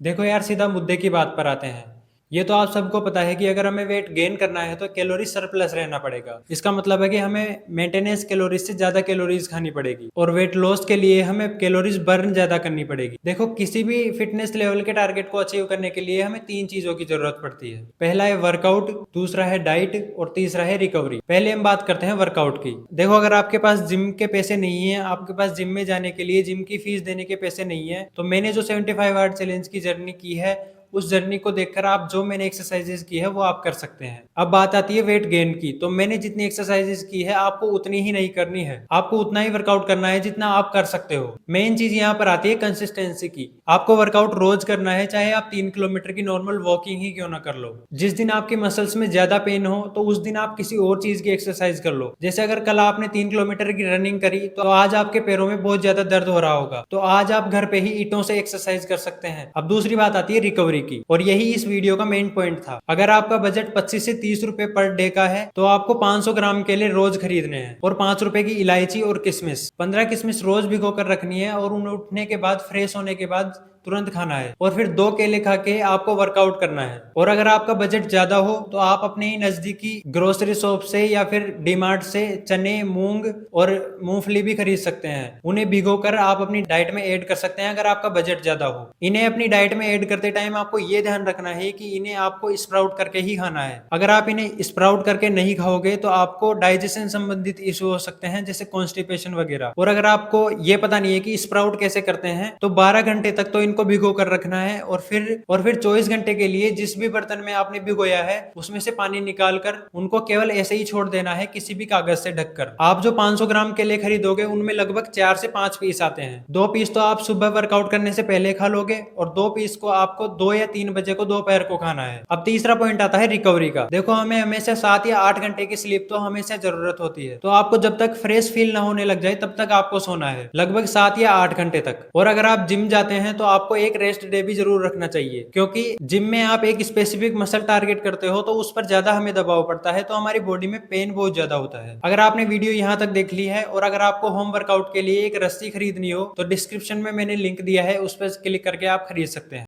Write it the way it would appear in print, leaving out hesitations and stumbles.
देखो यार, सीधा मुद्दे की बात पर आते हैं। ये तो आप सबको पता है कि अगर हमें वेट गेन करना है तो कैलोरी सरप्लस रहना पड़ेगा। इसका मतलब है कि हमें मेंटेनेंस कैलोरीज से ज्यादा कैलोरीज खानी पड़ेगी और वेट लॉस के लिए हमें कैलोरीज बर्न ज्यादा करनी पड़ेगी। देखो, किसी भी फिटनेस लेवल के टारगेट को अचीव करने के लिए हमें तीन चीजों की जरूरत पड़ती है। पहला है वर्कआउट, दूसरा है डाइट और तीसरा है रिकवरी। पहले हम बात करते हैं वर्कआउट की। देखो, अगर आपके पास जिम के पैसे नहीं है, आपके पास जिम में जाने के लिए जिम की फीस देने के पैसे नहीं है, तो मैंने जो 75 आवर चैलेंज की जर्नी की है, उस जर्नी को देखकर आप जो मैंने एक्सरसाइजेस की है वो आप कर सकते हैं। अब बात आती है वेट गेन की, तो मैंने जितनी एक्सरसाइजेस की है आपको उतनी ही नहीं करनी है, आपको उतना ही वर्कआउट करना है जितना आप कर सकते हो। मेन चीज यहाँ पर आती है कंसिस्टेंसी की। आपको वर्कआउट रोज करना है, चाहे आप 3 किलोमीटर की नॉर्मल वॉकिंग ही क्यों ना कर लो। जिस दिन आपके मसल्स में ज्यादा पेन हो तो उस दिन आप किसी और चीज की एक्सरसाइज कर लो। जैसे अगर कल आपने 3 किलोमीटर की रनिंग करी तो आज आपके पैरों में बहुत ज्यादा दर्द हो रहा होगा, तो आज आप घर पे ही ईंटों से एक्सरसाइज कर सकते हैं। अब दूसरी बात आती है रिकवरी की, और यही इस वीडियो का मेन पॉइंट था। अगर आपका बजट 25 से 30 रुपए पर डे का है तो आपको 500 ग्राम केले रोज खरीदने हैं और 5 रुपए की इलायची और किशमिश, 15 किशमिश रोज भिगो कर रखनी है और उन्हें उठने के बाद, फ्रेश होने के बाद तुरंत खाना है, और फिर 2 केले खा के आपको वर्कआउट करना है। और अगर आपका बजट ज्यादा हो तो आप अपने ही नजदीकी ग्रोसरी शॉप से या फिर डीमार्ट से चने, मूंग और मूंगफली भी खरीद सकते हैं। उन्हें भिगोकर आप अपनी डाइट में ऐड कर सकते हैं अगर आपका बजट ज्यादा हो। इन्हें अपनी डाइट में ऐड करते टाइम आपको ये ध्यान रखना है कि इन्हें आपको स्प्राउट करके ही खाना है। अगर आप इन्हें स्प्राउट करके नहीं खाओगे तो आपको डाइजेशन संबंधित इशू हो सकते हैं, जैसे कॉन्स्टिपेशन वगैरह। और अगर आपको ये पता नहीं है कि स्प्राउट कैसे करते हैं तो 12 घंटे तक तो इनको भिगो कर रखना है, और फिर 24 घंटे के लिए जिस भी बर्तन में आपने भिगोया है उसमें से पानी निकाल कर उनको केवल ऐसे ही छोड़ देना है, किसी भी कागज से ढककर। आप जो 500 ग्राम केले खरीदोगे उनमें लगभग 4 से 5 पीस आते हैं। 2 पीस तो आप सुबह वर्कआउट करने से पहले खा लोगे और 2 पीस को आपको 2 या 3 बजे को दोपहर को खाना है। अब तीसरा पॉइंट आता है रिकवरी का। देखो, हमें हमेशा 7 या 8 घंटे की स्लीप तो हमेशा जरूरत होती है, तो आपको जब तक फ्रेश फील ना होने लग जाए तब तक आपको सोना है, लगभग 7 या 8 घंटे तक। और अगर आप जिम जाते हैं तो आपको एक रेस्ट डे भी जरूर रखना चाहिए, क्योंकि जिम में आप एक स्पेसिफिक मसल टारगेट करते हो तो उस पर ज्यादा हमें दबाव पड़ता है, तो हमारी बॉडी में पेन बहुत ज्यादा होता है। अगर आपने वीडियो यहाँ तक देख ली है और अगर आपको होम वर्कआउट के लिए एक रस्सी खरीदनी हो तो डिस्क्रिप्शन में मैंने लिंक दिया है, उस पर क्लिक करके आप खरीद सकते हैं।